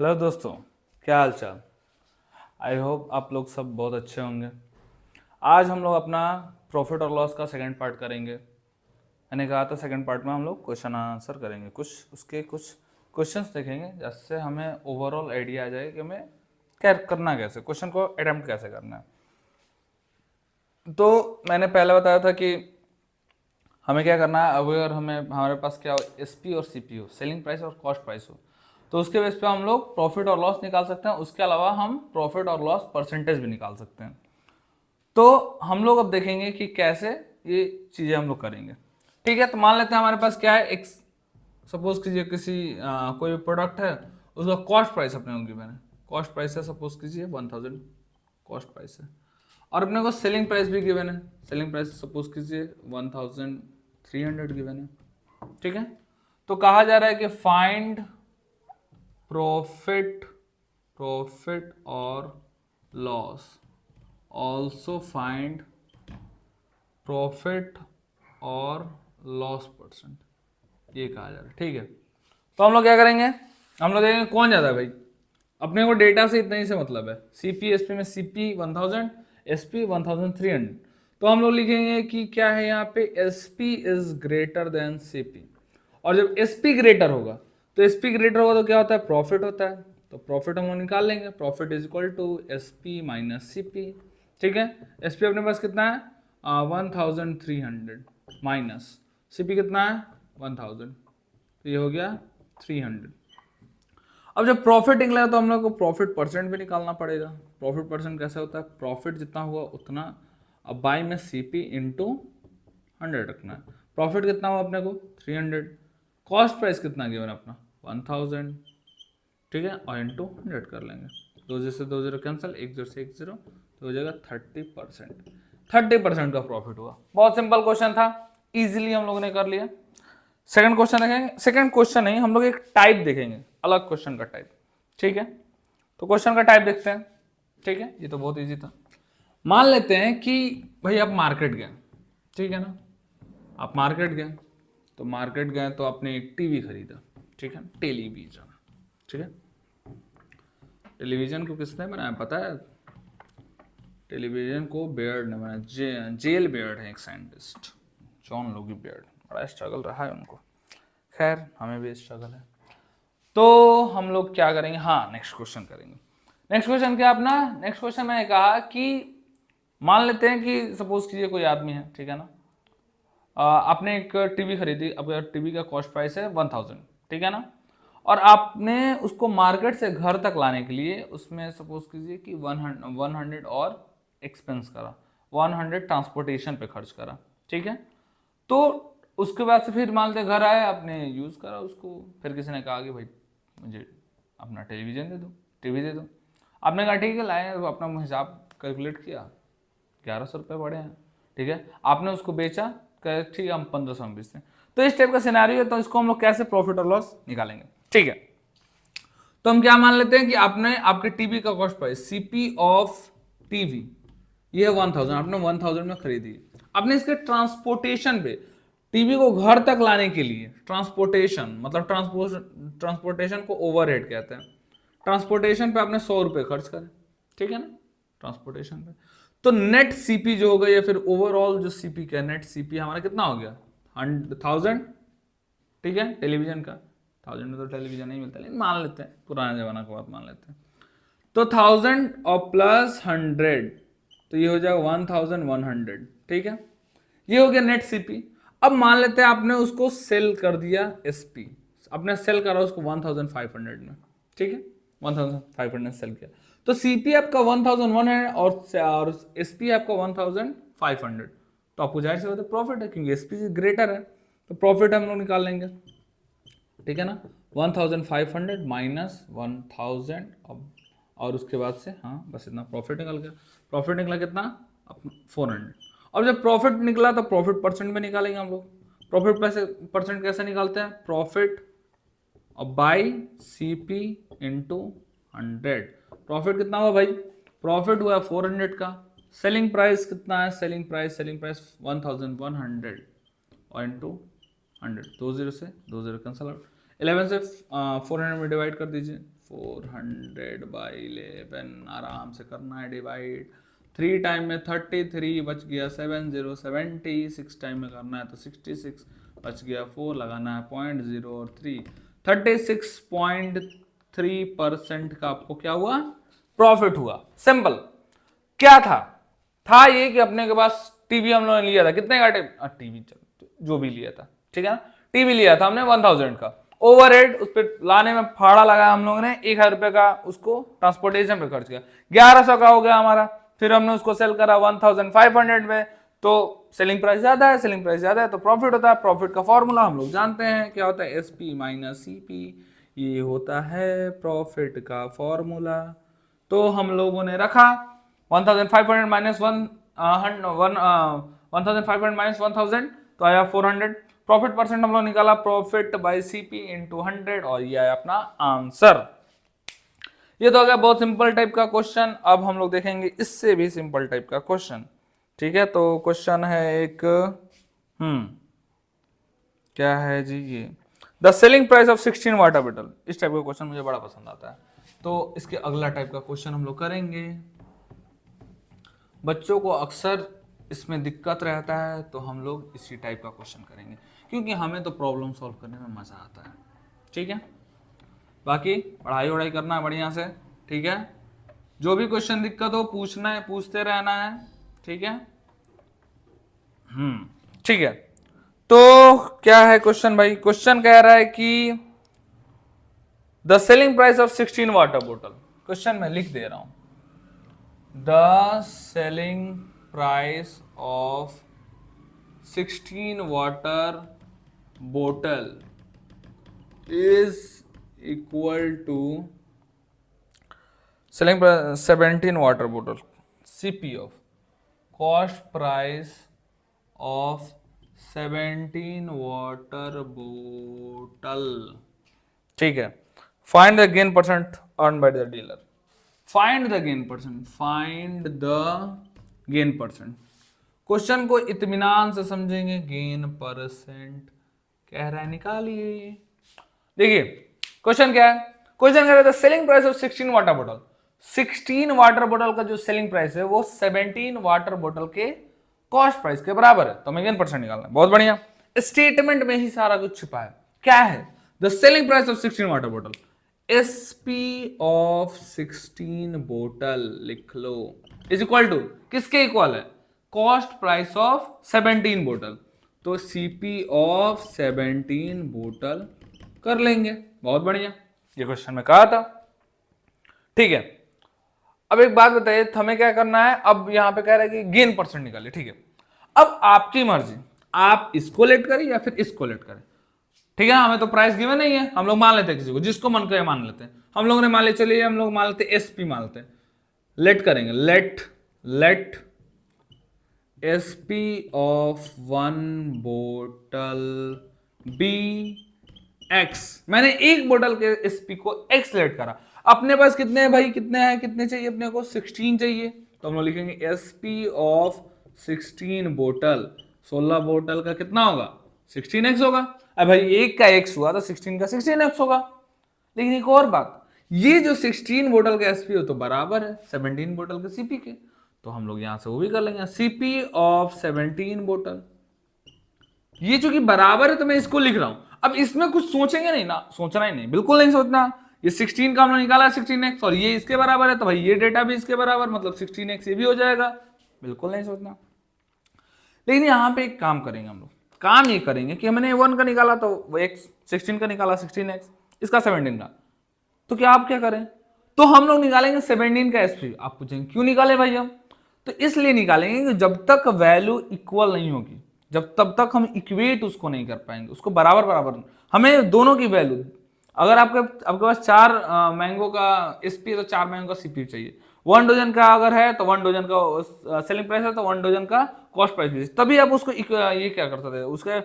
Hello दोस्तों, क्या हाल चाल। आई होप आप लोग सब बहुत अच्छे होंगे। आज हम लोग अपना प्रॉफिट और लॉस का सेकंड पार्ट करेंगे। मैंने कहा था सेकंड पार्ट में हम लोग क्वेश्चन आंसर करेंगे, कुछ क्वेश्चंस देखेंगे जिससे हमें ओवरऑल आइडिया आ जाए कि हमें क्या करना, कैसे क्वेश्चन को अटेम्प्ट कैसे करना है। तो मैंने पहले बताया था कि हमें क्या करना है। अगर हमारे पास क्या हो, एसपी और सीपी हो, सेलिंग प्राइस और कॉस्ट प्राइस हो, तो उसके बेस पे हम लोग प्रॉफिट और लॉस निकाल सकते हैं। उसके अलावा हम प्रॉफिट और लॉस परसेंटेज भी निकाल सकते हैं। तो हम लोग अब देखेंगे कि कैसे ये चीजें हम लोग करेंगे। ठीक है, तो मान लेते हैं हमारे पास क्या है, एक सपोज कीजिए कोई प्रोडक्ट है, उसका कॉस्ट प्राइस अपने को गिवन है। कॉस्ट प्राइस है, सपोज कीजिए 1000 कॉस्ट प्राइस है, और अपने को सेलिंग प्राइस भी गिवन है। सेलिंग प्राइस सपोज कीजिए 1300 गिवन है। ठीक है, तो कहा जा रहा है कि फाइंड प्रॉफिट प्रॉफिट और लॉस, ऑल्सो फाइंड प्रॉफिट और लॉस परसेंट, ये कहा जा रहा है। ठीक है, तो हम लोग क्या करेंगे, हम लोग देखेंगे कौन ज्यादा है भाई। अपने को डेटा से इतना ही से मतलब है। सीपी एसपी में सीपी 1000, एसपी 1300। तो हम लोग लिखेंगे कि क्या है यहाँ पे, SP is greater than CP. और जब एसपी ग्रेटर होगा, तो एसपी ग्रेटर होगा तो क्या होता है, प्रॉफिट होता है। तो प्रॉफिट हम लोग निकाल लेंगे, profit is equal to SP minus CP. ठीक है, एसपी अपने पास कितना है, 1300 माइनस सीपी कितना है 1000, तो ये हो गया 300। अब जब प्रॉफिट निकला तो हम लोग को प्रॉफिट परसेंट भी निकालना पड़ेगा। प्रॉफिट परसेंट कैसे होता है, प्रॉफिट जितना हुआ उतना अब बाई में सीपी इंटू 100 रखना है। प्रॉफिट कितना हुआ अपने को 300, कॉस्ट प्राइस कितना गिवन अपना 1000। ठीक है, और इंटू 100 कर लेंगे। 2 से 2 जीरो कैंसिल, 1 जीरो से 1 जीरो, तो हो जाएगा 30%। 30% का प्रॉफिट हुआ। बहुत सिंपल क्वेश्चन था, इजीली हम लोगों ने कर लिया। सेकंड क्वेश्चन देखेंगे। सेकंड क्वेश्चन नहीं, हम लोग एक टाइप देखेंगे, अलग क्वेश्चन का टाइप। ठीक है, तो क्वेश्चन का टाइप देखते हैं। ठीक है, ये तो बहुत इजी था। मान लेते हैं कि भाई आप मार्केट गए, ठीक है ना, आप मार्केट गए, तो मार्केट गए तो आपने एक टीवी खरीदा। ठीक है, टेलीविजन। ठीक है, टेलीविजन को किसने बनाया पता है, टेलीविजन को बेयर्ड ने बनाया। जेल बेयर्ड है एक साइंटिस्ट, जॉन लोगी बेयर्ड। बड़ा स्ट्रगल रहा है उनको, खैर हमें भी स्ट्रगल है। तो हम लोग क्या करेंगे, हाँ नेक्स्ट क्वेश्चन करेंगे। नेक्स्ट क्वेश्चन क्या अपना, नेक्स्ट क्वेश्चन मैंने कहा कि मान लेते हैं कि सपोज कीजिए कोई आदमी है, ठीक है ना, आपने एक टीवी खरीदी। अब टीवी का कॉस्ट प्राइस है 1000, ठीक है ना, और आपने उसको मार्केट से घर तक लाने के लिए उसमें सपोज कीजिए कि 100 और एक्सपेंस करा, 100 ट्रांसपोर्टेशन पे खर्च करा। ठीक है, तो उसके बाद से फिर मान लेते घर आए, आपने यूज़ करा उसको, फिर किसी ने कहा कि भाई मुझे अपना टेलीविज़न दे दो, टीवी दे दो। आपने कहा ठीक है, लाए, अपना हिसाब कैलकुलेट किया, 1100 रुपये पड़े हैं। ठीक है, आपने उसको बेचा, कहे ठीक है हम 1500 में बेचते हैं। तो इस टाइप का सिनेरियो है, तो इसको हम लोग कैसे प्रॉफिट और लॉस निकालेंगे। ठीक है, तो हम क्या मान लेते हैं कि आपने आपके टीवी का cost price CP of TV ये है 1000, आपने 1000 में खरीदी। आपने इसके ट्रांसपोर्टेशन पे, टीवी को घर तक लाने के लिए ट्रांसपोर्टेशन, मतलब ट्रांसपोर्टेशन को ओवरहेड कहते हैं, ट्रांसपोर्टेशन पे आपने 100 रुपये खर्च करे। ठीक है ना, ट्रांसपोर्टेशन पे। तो नेट सीपी जो हो गया, या फिर ओवरऑल जो सीपी का नेट सीपी हमारा कितना हो गया 1000। ठीक है, टेलीविजन का 1000 में तो टेलीविजन नहीं मिलता, लेकिन मान लेते हैं पुराने जमाना की बात मान लेते हैं। तो 1000 और प्लस 100, तो ये हो जाएगा 1100। ठीक है, ये हो गया नेट सीपी। अब मान लेते हैं आपने उसको सेल कर दिया एसपी, आपने सेल करा उसको 1500 में। ठीक है, 1500 सेल किया, तो सीपी आपका 1100 और एसपी आपका 1500। तो आपको जाहिर सी बात है प्रॉफिट है, क्योंकि एसपी ग्रेटर है, तो प्रॉफिट हम लोग निकाल लेंगे। ठीक है ना, 1500 माइनस 1000, और उसके बाद से हाँ बस इतना प्रॉफिट निकल गया। प्रॉफिट निकला कितना 400। अब जब प्रॉफिट निकला तो प्रॉफिट परसेंट में निकालेंगे हम लोग। प्रॉफिट परसेंट कैसे निकालते हैं, profit by CP into 100। Profit कितना हुआ भाई, प्रॉफिट हुआ 400 का। सेलिंग प्राइस कितना है, सेलिंग प्राइस 1100 और इंटू 100, 2 जीरो से 2 जीरो कैंसिल आउट, 11 से 400 में डिवाइड कर दीजिए, 400/11 आराम से करना है डिवाइड। 3 टाइम में 33 बच गया 70, 6 टाइम में करना है तो 66 बच गया 4, लगाना है 0.0 और 3, 36.3% का आपको क्या हुआ, प्रॉफिट हुआ। सिंपल। क्या था ये कि अपने के पास टीवी हम लोगों ने लिया था, कितने का टीवी जो भी लिया था, ठीक है ना, टीवी लिया था हमने 1000 का, ओवरहेड उस पर लाने में फाड़ा लगाया हम लोगों ने, 1000 रुपए का उसको ट्रांसपोर्टेशन पे खर्च किया, 1100 का हो गया हमारा। फिर हमने उसको सेल करा 1500 में, तो सेलिंग प्राइस ज्यादा है, सेलिंग प्राइस ज्यादा है तो प्रॉफिट होता है। प्रॉफिट का फॉर्मूला हम लोग जानते हैं, क्या होता है, SP माइनस CP, ये होता है प्रॉफिट का फॉर्मूला। तो हम लोगों ने रखा 1500 माइनस 1000 तो आया 400। प्रॉफिट परसेंट हम लोग निकाला, प्रॉफिट बाय CP इंटू 100, और ये आया अपना आंसर। ये तो हो गया बहुत सिंपल टाइप का क्वेश्चन। अब हम लोग देखेंगे इससे भी सिंपल टाइप का क्वेश्चन, ठीक है। तो क्वेश्चन है एक, क्या है जी, ये the selling price of 16 water bottle. इस टाइप का क्वेश्चन मुझे बड़ा पसंद आता है, तो इसके अगला टाइप का क्वेश्चन हम लोग करेंगे। बच्चों को अक्सर इसमें दिक्कत रहता है, तो हम लोग इसी टाइप का क्वेश्चन करेंगे, क्योंकि हमें तो प्रॉब्लम सॉल्व करने में मजा आता है, ठीक है। बाकी पढ़ाई वढ़ाई करना है बढ़िया से, ठीक है। जो भी क्वेश्चन दिक्कत हो पूछना है, पूछते रहना है, ठीक है। ठीक है। तो क्या है क्वेश्चन भाई, क्वेश्चन कह रहा है कि the selling price of 16 water बोतल। क्वेश्चन मैं लिख दे रहा हूं, the selling price of 16 water बोतल is equal to selling price 17 water bottle, CP of cost price of 17 water bottle, ठीक है। Find the gain percent earn by the dealer. Find the gain percent, find the gain percent. Question को इत्मीनान से समझेंगे, gain percent कह रहा है निकालिए। देखिए क्वेश्चन क्या है, क्वेश्चन कह रहा है सेलिंग प्राइस ऑफ 16 वाटर बोतल। 16 वाटर बोतल का जो सेलिंग प्राइस है वो 17 वाटर बोतल के कॉस्ट प्राइस के बराबर है, तो हमें गेन परसेंट निकालना है। बहुत बढ़िया, स्टेटमेंट में ही सारा कुछ छिपा है। क्या है, the selling price of 16 water बोतल, SP ऑफ 16 बोतल लिख लो, इज इक्वल टू, किसके इक्वल है, कॉस्ट प्राइस ऑफ 17 बोतल, तो CP ऑफ 17 बोतल कर लेंगे। बहुत बढ़िया, ये क्वेश्चन में कहा था, ठीक है। अब एक बात बताइए, हमें क्या करना है, अब यहां पे कह रहा है कि गेन परसेंट निकालिए, ठीक है। अब आपकी मर्जी, आप इसको लेट करें या फिर इसको लेट करें, ठीक है। हमें तो प्राइस गिवन नहीं है, हम लोग मान लेते हैं किसी को, जिसको मन करे मान लेते हैं। हम लोगों ने मान लिया, चलिए हम लोग मान लेते हैं SP मान लेते हैं, लेट करेंगे, लेट SP ऑफ 1 बोतल बी X। मैंने एक बोतल के SP को X लेट करा। अपने पास कितने हैं भाई, कितने हैं, कितने चाहिए अपने को, 16 चाहिए, तो हम लोग लिखेंगे SP ऑफ 16 बोतल, 16 बोतल का कितना होगा, 16x होगा। अब भाई एक का x हुआ तो 16 का 16x होगा। लेकिन एक और बात, ये जो 16 बोतल का SP हो तो बराबर है 17 बोतल के CP के, तो हम लोग यहां से वो भी कर लेंगे, CP ऑफ 17 बोतल। ये चूंकि बराबर है तो मैं इसको लिख रहा हूं। अब इसमें कुछ सोचेंगे नहीं ना, सोचना ही नहीं, बिल्कुल नहीं सोचना। ये 16 का हमने निकाला 16x, और ये इसके बराबर है तो भाई ये डेटा भी इसके बराबर, मतलब 16x ये भी हो जाएगा, बिल्कुल नहीं सोचना। लेकिन यहाँ पे एक काम करेंगे हम लोग, काम ये करेंगे कि हमने 1 का निकाला तो x, 16 का निकाला 16x, इसका 17 का, तो क्या आप क्या करें, तो हम लोग निकालेंगे 17 का SP। आप पूछेंगे क्यों निकाले भाई हम, तो इसलिए निकालेंगे कि जब तक वैल्यू इक्वल नहीं होगी, जब तब तक हम इक्वेट उसको नहीं कर पाएंगे, उसको बराबर बराबर, हमें दोनों की वैल्यू, अगर आपके पास 4 मैंगो का SP है तो 4 मैंगो का CP चाहिए, 1 डजन का अगर है तो 1 डजन का सेलिंग प्राइस है तो 1 डजन का कॉस्ट प्राइस भी, तभी आप उसको ये क्या कर सकते हैं, उसके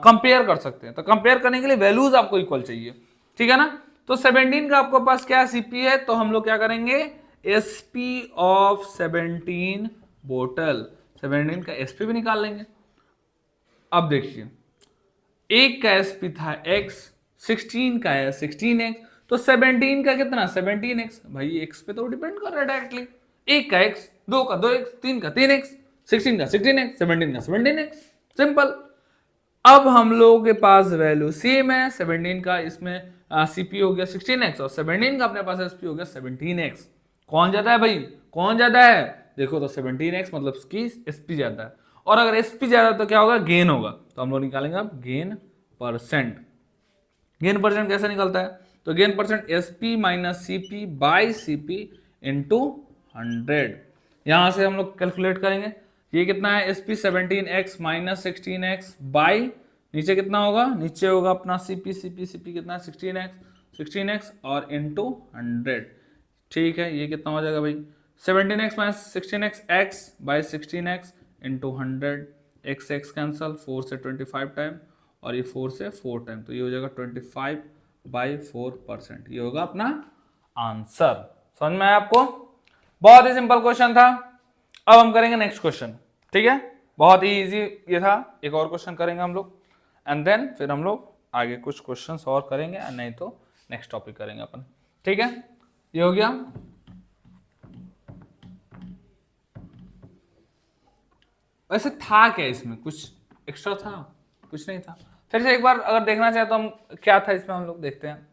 कंपेयर कर सकते हैं। तो कंपेयर करने के लिए वैल्यूज आपको इक्वल चाहिए, ठीक है ना। तो 17 का आपके पास क्या CP है, तो हम लोग क्या करेंगे, SP ऑफ 17 बोतल, 17 का SP भी निकाल लेंगे। अब देखिए, एक का SP था X, 16 का है 16x, तो 17 का कितना 17x, भाई x पे तो डिपेंड कर रहा है डायरेक्टली, एक का x, दो का 2x, तीन का 3x, 16 का 16x, 17 का 17x, सिंपल। अब हम लोगों के पास वैल्यू सेम है, 17 का इसमें सीपी हो गया 16x और 17 का अपने पास एसपी हो गया 17x। कौन ज्यादा है भाई, कौन ज्यादा है, देखो तो 17x मतलब इसकी एसपी ज्यादा है, और अगर एसपी ज्यादा तो क्या होगा, गेन होगा, तो हम लोग निकालेंगे अब गेन परसेंट। गेन परसेंट कैसे निकलता है, तो gain percent SP minus CP by CP into 100। यहां से हम लोग कैलकुलेट करेंगे, ये कितना है SP 17x minus 16x by नीचे कितना होगा, नीचे होगा अपना सीपी, सीपी कितना है 16x और इंटू 100। ठीक है, ये कितना हो जाएगा भाई 17x minus 16x x by 16x into 100, x cancel, 4 से 25 टाइम और ये 4 से 4 टाइम, तो ये हो जाएगा 25/4%। ये होगा अपना आंसर। समझ में आया आपको, बहुत ही सिंपल क्वेश्चन था। अब हम करेंगे नेक्स्ट क्वेश्चन, ठीक है, बहुत ही इजी ये था। एक और क्वेश्चन करेंगे हम लोग एंड देन फिर हम लोग आगे कुछ क्वेश्चंस और करेंगे, नहीं तो नेक्स्ट टॉपिक करेंगे अपन, ठीक है। ये हो गया। वैसे था क्या इसमें, कुछ एक्स्ट्रा था, कुछ नहीं था। फिर से एक बार अगर देखना चाहे तो हम क्या था इसमें, हम लोग देखते हैं।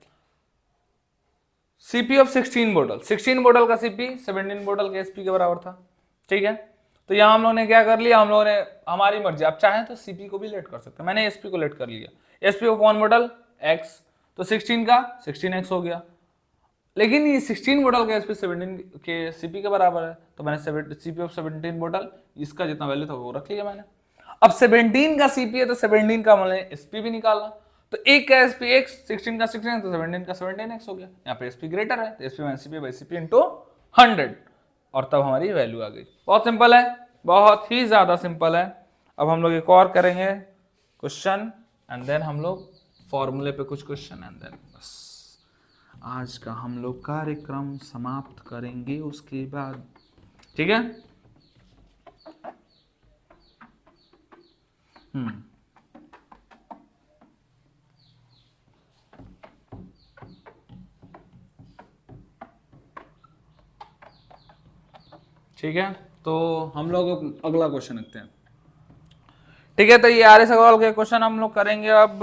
सीपी ऑफ 16 बोतल, 16 बोतल का सीपी 17 बोतल के एसपी के बराबर था, ठीक है। तो यहाँ हम लोगों ने क्या कर लिया, हम लोगों ने हमारी मर्जी, आप चाहें तो सीपी को भी लेट कर सकते हैं, मैंने एसपी को लेट कर लिया। एसपी ऑफ 1 बोतल एक्स, तो 16 का 16x हो गया, लेकिन ये 16 बोतल का एसपी 17 के सीपी के बराबर है, तो मैंने सीपी ऑफ 17 बोतल इसका जितना वैल्यू था वो रख लिया मैंने। अब 17 का सीपी है तो 17 का मैंने एसपी भी निकालना, तो एक का एसपी एक्स, 16 का 16 तो 17 का 17x हो गया। यहाँ पे एसपी ग्रेटर है तो SP minus CP by CP into 100, और तब हमारी वैल्यू आ गई। बहुत सिंपल है, बहुत ही ज्यादा सिंपल है। अब हम लोग एक और करेंगे क्वेश्चन एंड देन हम लोग फॉर्मूले पे कुछ क्वेश्चन एंड देन बस आज का हम लोग कार्यक्रम समाप्त करेंगे उसके बाद, ठीक है। ठीक है, तो हम लोग अगला क्वेश्चन लिखते हैं, ठीक है। तो ये आर्य सवाल के क्वेश्चन हम लोग करेंगे। अब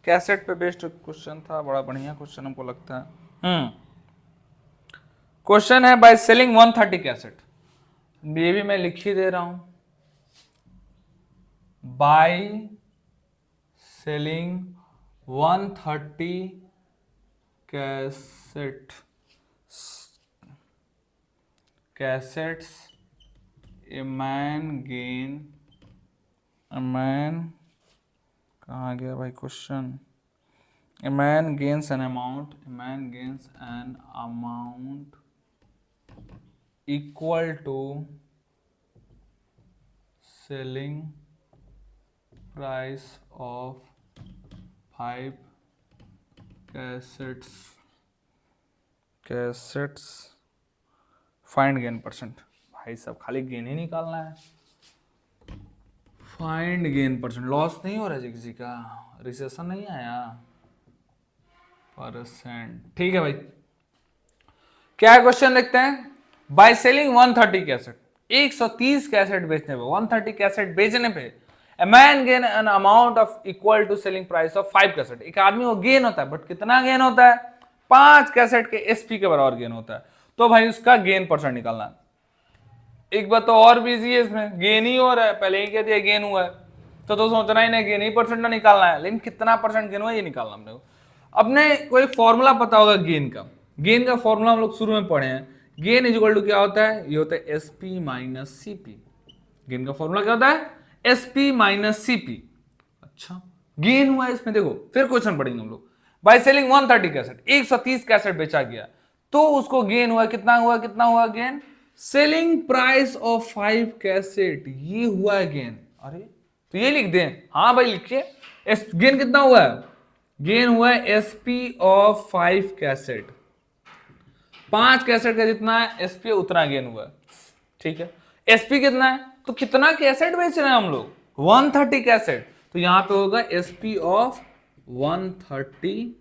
कैसेट पे बेस्ड क्वेश्चन था, बड़ा बढ़िया क्वेश्चन हमको लगता है। क्वेश्चन है बाय सेलिंग 130 कैसेट, ये भी मैं लिख ही दे रहा हूं, by selling 130 cassettes a man कहाँ गया भाई question, a man gains an amount equal to selling price of 5 cassettes find gain percent. भाई साहब खाली गेन ही निकालना है, फाइंड गेन परसेंट, लॉस नहीं हो रहा है किसी का, रिसेशन नहीं आया, परसेंट, ठीक है भाई। क्या क्वेश्चन लिखते हैं, बाय सेलिंग 130 कैसेट, 130 कैसेट बेचने पे, 130 कैसेट बेचने पे a man gain an amount of equal to selling price of 5 cassette, एक आदमी को गेन होता है, बट कितना गेन होता है, 5 कैसेट के एसपी के बराबर गेन होता है, तो भाई उसका गेन परसेंट निकालना है। एक बात तो और भी इजी है, इसमें गेन ही हो रहा है, पहले ही कह दिया गेन हुआ है, तो सोचना ही नहीं गेन ही परसेंट ना निकालना है, लेकिन कितना परसेंट गेन हुआ ये निकालना हमने को। अपने कोई फॉर्मूला पता होगा गेन का फॉर्मूला हम लोग शुरू में पढ़े हैं, गेन इज इक्वल टू क्या होता है, ये होता है एसपी माइनस सीपी। गेन का फॉर्मूला क्या होता है, एसपी माइनस सीपी। अच्छा गेन हुआ है इसमें, देखो फिर क्वेश्चन पढ़ेंगे हम लोग। बाय सेलिंग 130 कैसेट, 130 कैसेट बेचा गया, तो उसको गेन हुआ, कितना हुआ gain, selling price of 5 cassette, ये हुआ है गेन। अरे तो ये लिख दें, हाँ भाई लिखिए, गेन कितना हुआ है, गेन हुआ है एसपी ऑफ 5 कैसेट, 5 कैसेट का जितना है एसपी उतना गेन हुआ है, ठीक है। एसपी कितना है, तो कितना कैसेट बेच रहे हैं हम लोग, 130 कैसेट, तो यहां पे होगा एसपी ऑफ 130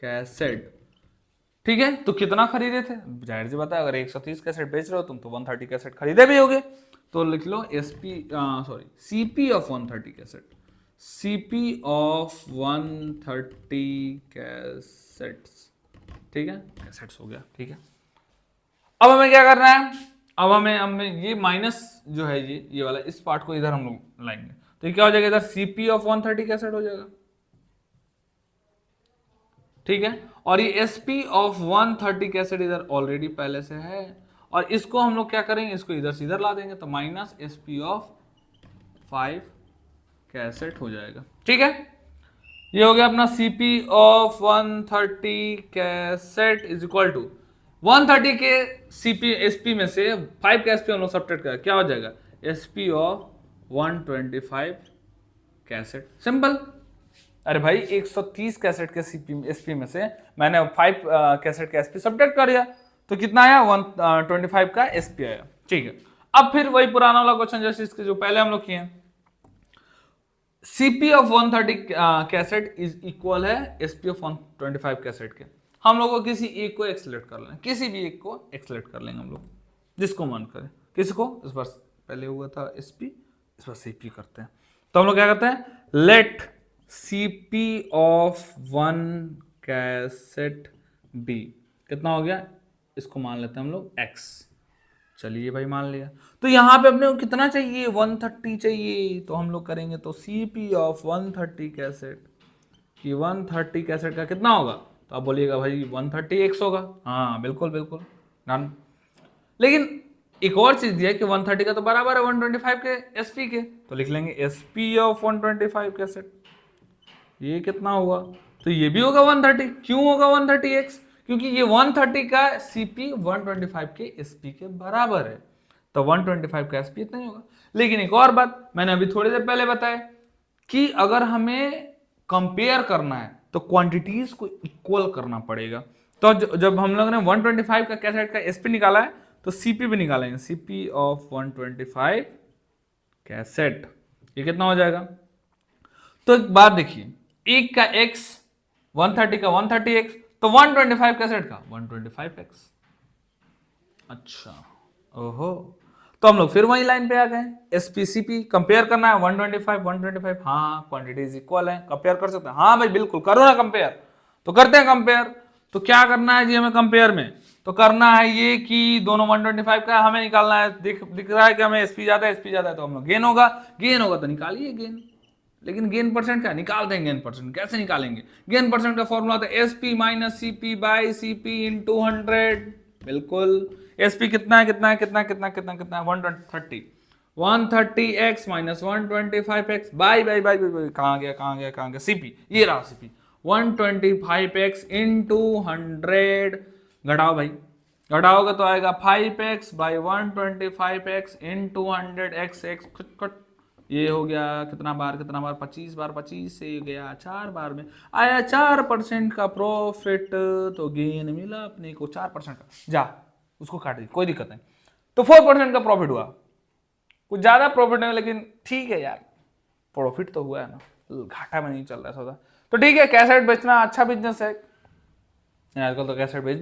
कैसेट, ठीक है। तो कितना खरीदे थे, जाहिर सी बात है अगर 130 कैसेट बेच रहे हो तुम तो 130 कैसेट खरीदे भी होगे। तो लिख लो CP of 130 cassette, CP of 130 cassettes, ठीक है, कैसेट्स हो गया, ठीक है। अब हमें क्या करना है, अब हमें ये माइनस जो है ये वाला इस पार्ट को इधर हम लोग लाएंगे, तो ये क्या हो जाएगा, इधर सीपी ऑफ 130 कैसेट हो जाएगा, ठीक है। और ये एसपी ऑफ 130 कैसेट इधर ऑलरेडी पहले से है, और इसको हम लोग क्या करेंगे, इसको इधर से इधर ला देंगे, तो माइनस एसपी ऑफ 5 कैसेट हो जाएगा, ठीक है। ये हो गया अपना CP of 130 cassette is equal to 130 के सीपी एसपी में से 5 का एसपी हम लोग सब्ट्रैक्ट करें, क्या हो जाएगा, एसपी ऑफ 125 कैसेट, सिंपल। अरे भाई 130 कैसेट के सीपी एसपी में से मैंने 5 कैसेट का एसपी सब्ट्रैक्ट कर दिया, तो कितना आया, 125 का एसपी आया, ठीक है। अब फिर वही पुराना वाला क्वेश्चन जैसे इसके जो पहले हम लोग किए हैं, CP of 130 cassette is equal है एसपी ऑफ 125 कैसेट के। हम लोग को किसी एक को एक्सलेक्ट कर लेंगे, किसी भी एक को एक्सलेक्ट कर लेंगे हम लोग, जिसको मन करे, किसको, इस बार पहले हुआ था एसपी, इस बार सीपी करते हैं। तो हम लोग क्या करते हैं, let CP of 1 cassette be कितना हो गया, इसको मान लेते हैं हम लोग x, चलिए भाई मान लिया। तो यहां पे अपने को कितना चाहिए, 130 चाहिए, तो हम लोग करेंगे तो सीपी ऑफ 130 कैसेट कि 130 कैसेट का कितना होगा, तो आप बोलिएगा भाई 130x होगा, हाँ बिल्कुल बिल्कुल डन। लेकिन एक और चीज दिया कि 130 का तो बराबर है 125 के एसपी के, तो लिख लेंगे एसपी ऑफ 125 कैसेट, ये कितना हुआ, तो ये भी होगा 130, क्यों होगा 130x, क्योंकि ये 130 का सीपी 125 के एसपी के बराबर है, तो 125 का एसपी इतना ही होगा। लेकिन एक और बात मैंने अभी थोड़ी देर पहले बताया कि अगर हमें कंपेयर करना है तो क्वांटिटीज को इक्वल करना पड़ेगा। तो जब हम लोग ने 125 का कैसेट का एसपी निकाला है तो सीपी भी निकालेंगे, सीपी ऑफ 125 कैसेट, ये कितना हो जाएगा। तो एक बात देखिए, एक का x 130 का 130x, तो 125 कैसेट का 125x, अच्छा ओहो। तो हम लोग फिर वही लाइन पे आ गए, एसपीसीपी कंपेयर करना है 125 हाँ क्वांटिटीज इक्वल है, कंपेयर कर सकते हैं, हाँ भाई बिल्कुल करो ना कंपेयर, तो करते हैं कंपेयर। तो क्या करना है जी हमें कंपेयर में, तो करना है ये कि दोनों 125 का हमें निकालना है, दिख रहा है कि हमें एसपी ज्यादा है तो हम लोग गेन होगा तो निकालिए गेन। लेकिन गेन परसेंट क्या निकालते हैं, गेन परसेंट कैसे निकालेंगे, गेन परसेंट का फॉर्मूला होता है SP minus CP by CP into 100, बिल्कुल। एसपी कितना है 130x माइनस 125x बाई कहाँ गया सीपी, ये रहा सीपी 125x इंटू 100, घटाओ भाई, घटाओगे तो आएगा 5x by 125x into 100x खट, ये हो गया कितना बार 25 बार 25 से गया 4 बार में आया 4% का प्रॉफिट, तो गेन मिला अपने को 4% का, जा उसको काट दी कोई दिक्कत नहीं। तो 4% का प्रॉफिट हुआ, कुछ ज्यादा प्रॉफिट नहीं लेकिन ठीक है यार, प्रॉफिट तो हुआ है ना, घाटा में नहीं चल रहा सौदा। तो ठीक है, कैसेट बेचना अच्छा बिजनेस है आजकल, तो कैसेट बेच